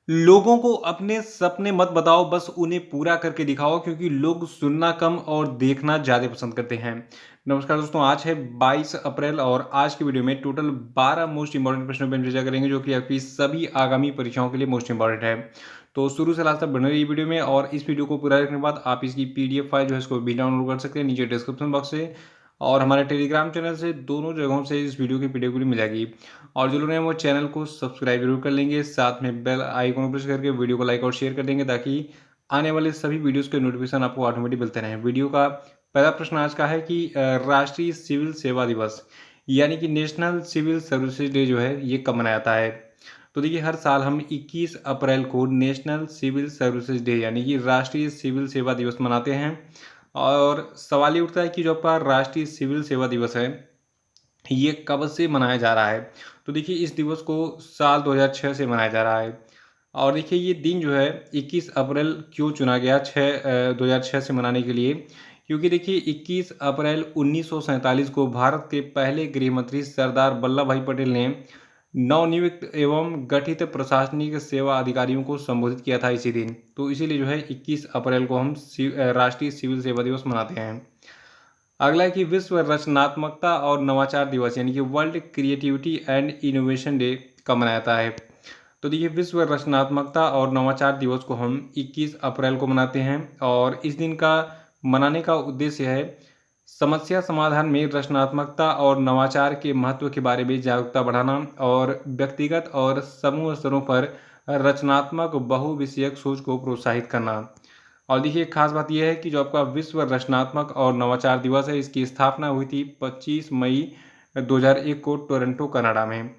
लोगों को अपने सपने मत बताओ, बस उन्हें पूरा करके दिखाओ क्योंकि लोग सुनना कम और देखना ज़्यादा पसंद करते हैं। नमस्कार दोस्तों, आज है 22 अप्रैल और आज की वीडियो में टोटल 12 मोस्ट इंपॉर्टेंट प्रश्नों पर चर्चा करेंगे जो कि आपकी सभी आगामी परीक्षाओं के लिए मोस्ट इंपॉर्टेंट है। तो शुरू से लास्ट तक बने रहिए वीडियो में और इस वीडियो को पूरा देखने के बाद आप इसकी पीडीएफ फाइल जो है इसको भी डाउनलोड कर सकते हैं नीचे डिस्क्रिप्शन बॉक्स से और हमारे टेलीग्राम चैनल से, दोनों जगहों से इस वीडियो की पीडीएफ मिल जाएगी। और जो लोग हैं वो चैनल को सब्सक्राइब जरूर कर लेंगे, साथ में बेल आइकन प्रेस करके वीडियो को लाइक और शेयर कर देंगे ताकि आने वाले सभी वीडियोस के नोटिफिकेशन आपको ऑटोमेटिक मिलते रहें। वीडियो का पहला प्रश्न आज का है कि राष्ट्रीय सिविल सेवा दिवस यानी कि नेशनल सिविल सर्विसेज डे जो है ये कब मनाया जाता है। तो देखिए, हर साल हम 21 अप्रैल को नेशनल सिविल सर्विसेज डे यानी कि राष्ट्रीय सिविल सेवा दिवस मनाते हैं। और सवाल ये उठता है कि जो आपका राष्ट्रीय सिविल सेवा दिवस है ये कब से मनाया जा रहा है। तो देखिए, इस दिवस को साल 2006 से मनाया जा रहा है। और देखिए, ये दिन जो है 21 अप्रैल क्यों चुना गया 2006 से मनाने के लिए, क्योंकि देखिए 21 अप्रैल 1947 को भारत के पहले गृह मंत्री सरदार वल्लभ भाई पटेल ने नवनियुक्त एवं गठित प्रशासनिक सेवा अधिकारियों को संबोधित किया था इसी दिन। तो इसीलिए जो है 21 अप्रैल को हम राष्ट्रीय सिविल सेवा दिवस मनाते हैं। अगला है कि विश्व रचनात्मकता और नवाचार दिवस यानी कि world creativity and innovation day कब मनाया जाता है। तो देखिए, विश्व रचनात्मकता और नवाचार दिवस को हम 21 अप्रैल को मनाते हैं और इस दिन का मनाने का उद्देश्य है समस्या समाधान में रचनात्मकता और नवाचार के महत्व के बारे में जागरूकता बढ़ाना और व्यक्तिगत और समूह स्तरों पर रचनात्मक बहुविषयक सोच को प्रोत्साहित करना। और देखिए, खास बात यह है कि जो आपका विश्व रचनात्मक और नवाचार दिवस है इसकी स्थापना हुई थी 25 मई 2001 को टोरंटो कनाडा में।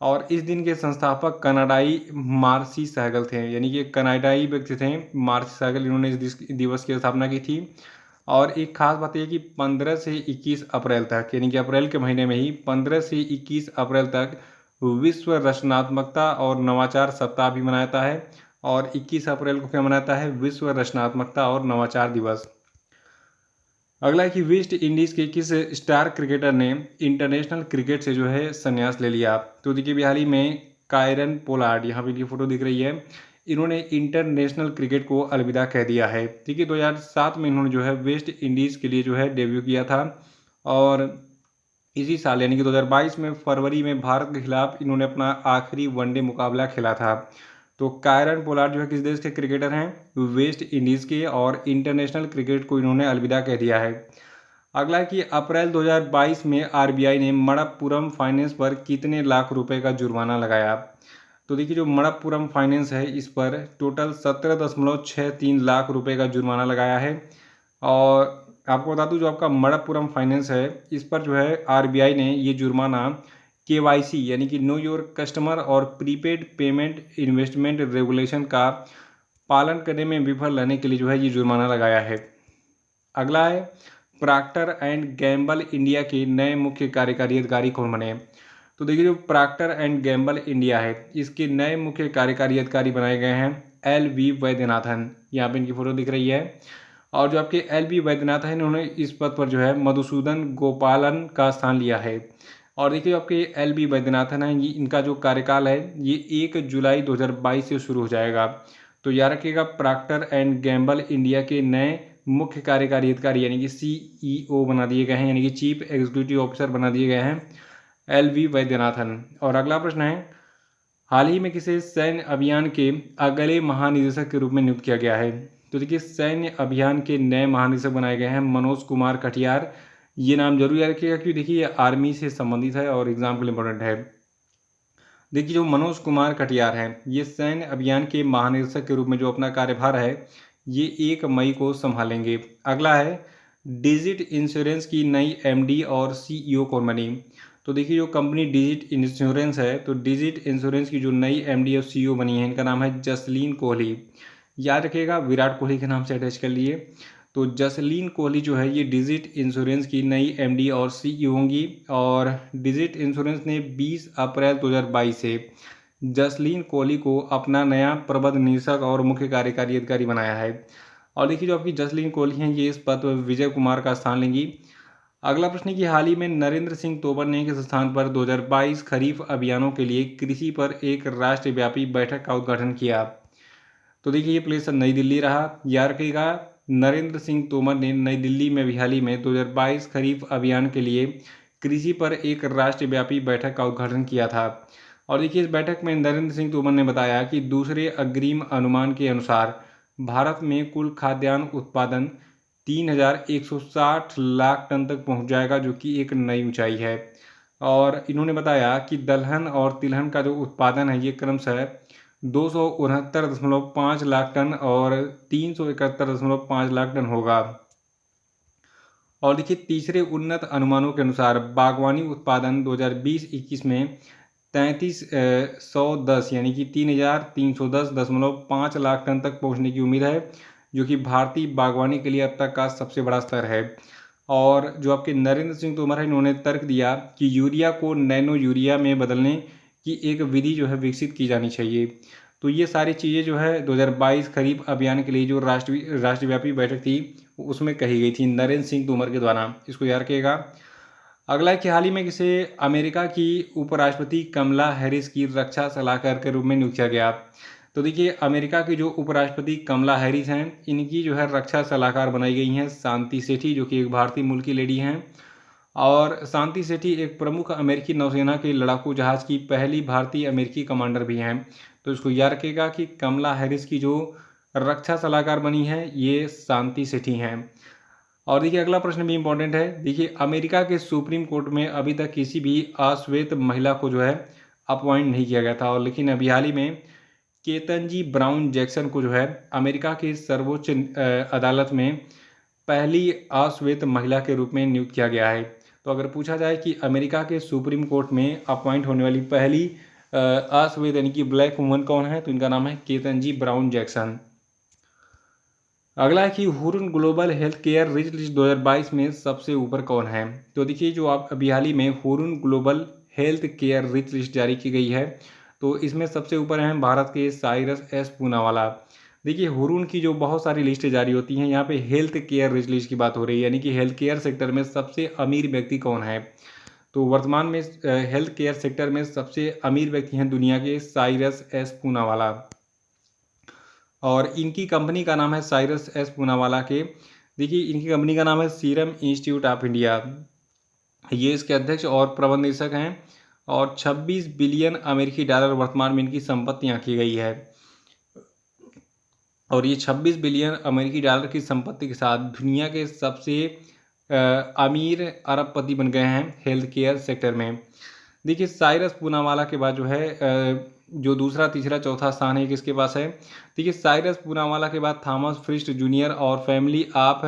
और इस दिन के संस्थापक कनाडाई मार्सी सहगल थे, यानी कि कनाडाई व्यक्ति थे मार्सी सहगल, इन्होंने इस दिवस की स्थापना की थी। और एक खास बात यह कि 15 से 21 अप्रैल तक यानी कि अप्रैल के महीने में ही 15 से 21 अप्रैल तक विश्व रचनात्मकता और नवाचार सप्ताह भी मनाया जाता है। और 21 अप्रैल को क्या मनाता है, विश्व रचनात्मकता और नवाचार दिवस। अगला है कि वेस्ट इंडीज के किस स्टार क्रिकेटर ने इंटरनेशनल क्रिकेट से जो है संन्यास ले लिया। तो देखिए, हाल ही में कायरन पोलार्ड, यहाँ पे इनकी फोटो दिख रही है, इन्होंने इंटरनेशनल क्रिकेट को अलविदा कह दिया है। ठीक है, 2007 में इन्होंने जो है वेस्ट इंडीज़ के लिए जो है डेब्यू किया था और इसी साल यानी कि 2022 में फरवरी में भारत के खिलाफ इन्होंने अपना आखिरी वनडे मुकाबला खेला था। तो कायरन पोलार्ड जो है किस देश के क्रिकेटर हैं, वेस्ट इंडीज़ के, और इंटरनेशनल क्रिकेट को इन्होंने अलविदा कह दिया है। अगला है कि अप्रैल 2022 में आरबीआई ने मणप्पुरम फाइनेंस पर कितने लाख रुपए का जुर्माना लगाया। तो देखिए, जो मणप्पुरम फाइनेंस है इस पर टोटल 17.63 लाख रुपए का जुर्माना लगाया है। और आपको बता दूं, जो आपका मणप्पुरम फाइनेंस है इस पर जो है आरबीआई ने ये जुर्माना केवाईसी यानी कि नो योर कस्टमर और प्रीपेड पेमेंट इन्वेस्टमेंट रेगुलेशन का पालन करने में विफल रहने के लिए जो है ये जुर्माना लगाया है। अगला है, प्रॉक्टर एंड गैम्बल इंडिया के नए मुख्य कार्यकारी अधिकारी कौन बने। तो देखिए, जो प्रॉक्टर एंड गैम्बल इंडिया है इसके नए मुख्य कार्यकारी अधिकारी बनाए गए हैं एल वी वैद्यनाथन, यहाँ पे इनकी फोटो दिख रही है। और जो आपके एल वी वैद्यनाथन हैं इन्होंने इस पद पर जो है मधुसूदन गोपालन का स्थान लिया है। और देखिए, जो आपके एल वी वैद्यनाथन हैं ये इनका जो कार्यकाल है ये 1 जुलाई 2022 से शुरू हो जाएगा। तो याद रखिएगा, प्रॉक्टर एंड गैम्बल इंडिया के नए मुख्य कार्यकारी अधिकारी यानी कि सीईओ बना दिए गए हैं, यानी कि चीफ एग्जीक्यूटिव ऑफिसर बना दिए गए हैं एल वी वैद्यनाथन। और अगला प्रश्न है, हाल ही में किसे सैन्य अभियान के अगले महानिदेशक के रूप में नियुक्त किया गया है। तो देखिए, सैन्य अभियान के नए महानिदेशक बनाए गए हैं मनोज कुमार कटियार। ये नाम जरूर याद रखिएगा क्योंकि देखिए ये आर्मी से संबंधित है और एग्जाम के लिए इंपॉर्टेंट है। देखिए, जो मनोज कुमार कटियार हैं ये सैन्य अभियान के महानिदेशक के रूप में जो अपना कार्यभार है ये 1 मई को संभालेंगे। अगला है, डिजिट इंश्योरेंस की नई एमडी और सीईओ कौन बनी। तो देखिए, जो कंपनी डिजिट इंश्योरेंस है तो डिजिट इंश्योरेंस की जो नई एमडी और सीईओ बनी है इनका नाम है जसलीन कोहली। याद रखिएगा, विराट कोहली के नाम से अटैच कर लिए। तो जसलीन कोहली जो है ये डिजिट इंश्योरेंस की नई एमडी और सीईओ होंगी। और डिजिट इंश्योरेंस ने 20 अप्रैल 2022 से जसलीन कोहली को अपना नया प्रबंध निदेशक और मुख्य कार्यकारी अधिकारी बनाया है। और देखिए, जो आपकी जसलीन कोहली हैं ये इस पद पर विजय कुमार का स्थान लेंगी। अगला प्रश्न है कि हाल ही में नरेंद्र सिंह तोमर ने किस स्थान पर 2022 खरीफ अभियानों के लिए कृषि पर एक राष्ट्रव्यापी बैठक का उद्घाटन किया? तो देखिए ये प्लेस नई दिल्ली रहा। याद रखिएगा, नरेंद्र सिंह तोमर ने नई दिल्ली में भी हाल ही में 2022 खरीफ अभियान के लिए कृषि पर एक राष्ट्रव्यापी बैठक का उद्घाटन किया था। और देखिए इस बैठक में नरेंद्र सिंह तोमर ने बताया कि दूसरे अग्रिम अनुमान के अनुसार भारत में कुल खाद्यान्न उत्पादन 3,160 लाख टन तक पहुंच जाएगा, जो कि एक नई ऊंचाई है। और इन्होंने बताया कि दलहन और तिलहन का जो उत्पादन है ये क्रमशः 269.5 लाख टन और 371.5 लाख टन होगा। और देखिए तीसरे उन्नत अनुमानों के अनुसार बागवानी उत्पादन 2020-21 में 3310 यानी कि 3,310.5 लाख टन तक पहुंचने की उम्मीद है, जो कि भारतीय बागवानी के लिए अब तक का सबसे बड़ा स्तर है। और जो आपके नरेंद्र सिंह तोमर है, इन्होंने तर्क दिया कि यूरिया को नैनो यूरिया में बदलने की एक विधि जो है विकसित की जानी चाहिए। तो ये सारी चीज़ें जो है 2022 खरीफ अभियान के लिए जो राष्ट्रव्यापी बैठक थी उसमें कही गई थी नरेंद्र सिंह तोमर के द्वारा। इसको याद रखिएगा। अगला है कि हाल ही में किसे अमेरिका की उपराष्ट्रपति कमला हैरिस की रक्षा सलाहकार के रूप में नियुक्त किया गया? तो देखिए अमेरिका की जो उपराष्ट्रपति कमला हैरिस हैं, इनकी जो है रक्षा सलाहकार बनाई गई हैं शांति सेठी, जो कि एक भारतीय मूल की लेडी हैं। और शांति सेठी एक प्रमुख अमेरिकी नौसेना के लड़ाकू जहाज़ की पहली भारतीय अमेरिकी कमांडर भी हैं। तो इसको याद रखिएगा कि कमला हैरिस की जो रक्षा सलाहकार बनी है ये शांति सेठी हैं। और देखिए अगला प्रश्न भी इंपॉर्टेंट है। देखिए अमेरिका के सुप्रीम कोर्ट में अभी तक किसी भी अश्वेत महिला को जो है अपॉइंट नहीं किया गया था, और लेकिन अभी हाल ही में केतनजी ब्राउन जैक्सन को जो है अमेरिका की सर्वोच्च अदालत में पहली अश्वेत महिला के रूप में नियुक्त किया गया है। तो अगर पूछा जाए कि अमेरिका के सुप्रीम कोर्ट में अपॉइंट होने वाली पहली अश्वेत यानी कि ब्लैक वुमन कौन है, तो इनका नाम है केतनजी ब्राउन जैक्सन। अगला है कि Hurun global health care rich list 2022 में सबसे ऊपर कौन है? तो देखिए जो आप अभी हाल ही में Hurun global health care rich list जारी की गई है, तो इसमें सबसे ऊपर हैं भारत के साइरस एस पूनावाला। देखिए हुरुन की जो बहुत सारी लिस्टें जारी होती हैं, यहाँ पे हेल्थ केयर रिच लिस्ट की बात हो रही है, यानी कि हेल्थ केयर सेक्टर में सबसे अमीर व्यक्ति कौन है। तो वर्तमान में हेल्थ केयर सेक्टर में सबसे अमीर व्यक्ति हैं दुनिया के साइरस एस पूनावाला, और इनकी कंपनी का नाम है साइरस एस पूनावाला के। देखिए इनकी कंपनी का नाम है सीरम इंस्टीट्यूट ऑफ इंडिया, ये इसके अध्यक्ष और प्रबंध निदेशक हैं। और 26 बिलियन अमेरिकी डॉलर वर्तमान में इनकी संपत्ति आंकी गई है, और ये 26 बिलियन अमेरिकी डॉलर की संपत्ति के साथ दुनिया के सबसे अमीर अरबपति बन गए हैं हेल्थ केयर सेक्टर में। देखिए साइरस पूनावाला के बाद जो है जो दूसरा तीसरा चौथा स्थान है किसके पास है? देखिए साइरस पूनावाला के बाद थॉमस फ्रिस्ट जूनियर और family of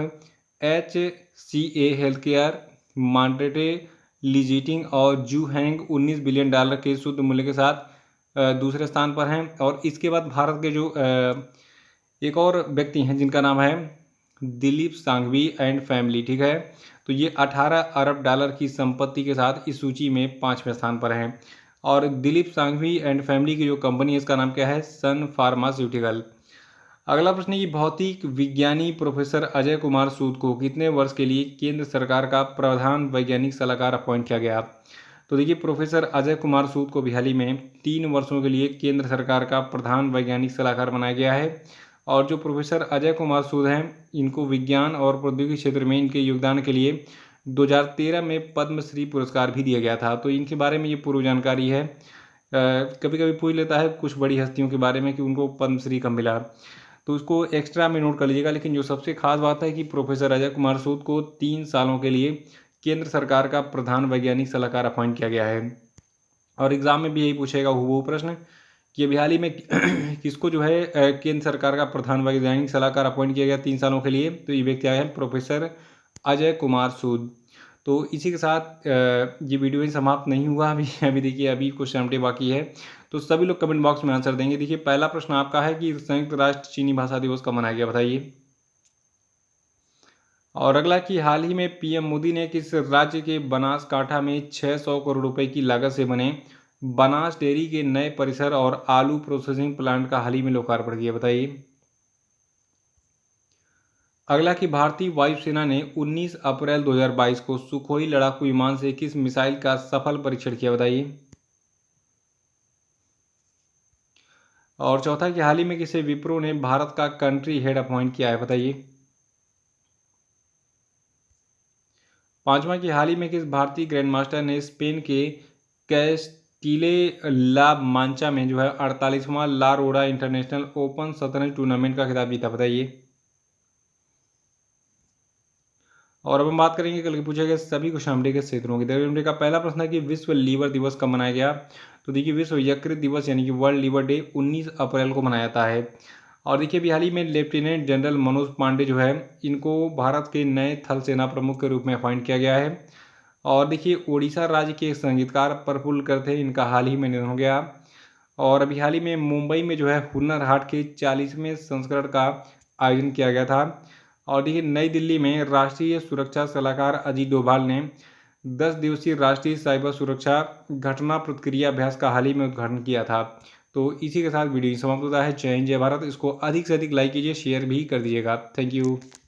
HCA health care, मॉन्टेटे लीजिटिंग और जू हैंग 19 बिलियन डॉलर के शुद्ध मूल्य के साथ दूसरे स्थान पर हैं। और इसके बाद भारत के जो एक और व्यक्ति हैं जिनका नाम है दिलीप सांघवी एंड फैमिली, ठीक है। तो ये 18 अरब डॉलर की संपत्ति के साथ इस सूची में 5वें स्थान पर हैं। और दिलीप सांघवी एंड फैमिली की जो कंपनी है इसका नाम क्या है? सन फार्मास्यूटिकल। अगला प्रश्न है कि भौतिक विज्ञानी प्रोफेसर अजय कुमार सूद को कितने वर्ष के लिए केंद्र सरकार का प्रधान वैज्ञानिक सलाहकार अपॉइंट किया गया? तो देखिए प्रोफेसर अजय कुमार सूद को भी हाल ही में 3 वर्षों के लिए केंद्र सरकार का प्रधान वैज्ञानिक सलाहकार बनाया गया है। और जो प्रोफेसर अजय कुमार सूद हैं, इनको विज्ञान और प्रौद्योगिकी क्षेत्र में इनके योगदान के लिए 2013 में पद्मश्री पुरस्कार भी दिया गया था। तो इनके बारे में ये पूर्व जानकारी है। कभी कभी पूछ लेता है कुछ बड़ी हस्तियों के बारे में कि उनको पद्मश्री कब मिला, तो उसको एक्स्ट्रा में नोट कर लीजिएगा। लेकिन जो सबसे खास बात है कि प्रोफेसर अजय कुमार सूद को 3 सालों के लिए केंद्र सरकार का प्रधान वैज्ञानिक सलाहकार अपॉइंट किया गया है। और एग्जाम में भी यही पूछेगा हूबहू प्रश्न कि अभी हाल ही में किसको जो है केंद्र सरकार का प्रधान वैज्ञानिक सलाहकार अपॉइंट किया गया 3 सालों के लिए, तो ये व्यक्ति आए हैं प्रोफेसर अजय कुमार सूद। तो इसी के साथ ये वीडियो ही समाप्त नहीं हुआ, अभी देखिए अभी कुछ घंटे बाकी है। तो सभी लोग कमेंट बॉक्स में आंसर देंगे। देखिए पहला प्रश्न आपका है कि संयुक्त राष्ट्र चीनी भाषा दिवस कब मनाया गया, बताइए। और अगला कि हाल ही में पीएम मोदी ने किस राज्य के बनासकांठा में 600 करोड़ रुपए की लागत से बने बनास डेयरी के नए परिसर और आलू प्रोसेसिंग प्लांट का हाल ही में लोकार्पण किया, बताइए। अगला कि भारतीय वायुसेना ने 19 अप्रैल 2022 को सुखोई लड़ाकू विमान से किस मिसाइल का सफल परीक्षण किया, बताइए। और चौथा कि हाल ही में किसे विप्रो ने भारत का कंट्री हेड अपॉइंट किया है, बताइए। पांचवा कि हाल ही में किस भारतीय ग्रैंड मास्टर ने स्पेन के कैस्टिले ला मांचा में जो है 48वां ला रोडा इंटरनेशनल ओपन शतरंज टूर्नामेंट का खिताब जीता, बताइए। और अब हम बात करेंगे कल के पूछे गए सभी क्वेश्चन के क्षेत्रों की। का पहला प्रश्न है कि विश्व लीवर दिवस कब मनाया गया। तो देखिए विश्व यकृत दिवस यानी कि वर्ल्ड लीवर डे 19 अप्रैल को मनाया जाता है। और देखिए अभी हाल ही में लेफ्टिनेंट जनरल मनोज पांडे जो है इनको भारत के नए थल सेना प्रमुख के रूप में अपॉइंट किया गया है। और देखिए उड़ीसा राज्य के एक संगीतकार प्रफुल्ल कर थे, इनका हाल ही में निधन हो गया। और अभी हाल ही में मुंबई में जो है हुनर हाट के 40वें संस्करण का आयोजन किया गया था। और देखिए नई दिल्ली में राष्ट्रीय सुरक्षा सलाहकार अजीत डोभाल ने 10 दिवसीय राष्ट्रीय साइबर सुरक्षा घटना प्रतिक्रिया अभ्यास का हाल ही में उद्घाटन किया था। तो इसी के साथ वीडियो समाप्त होता है। जय हिंद जय भारत। इसको अधिक से अधिक लाइक कीजिए, शेयर भी कर दीजिएगा। Thank you.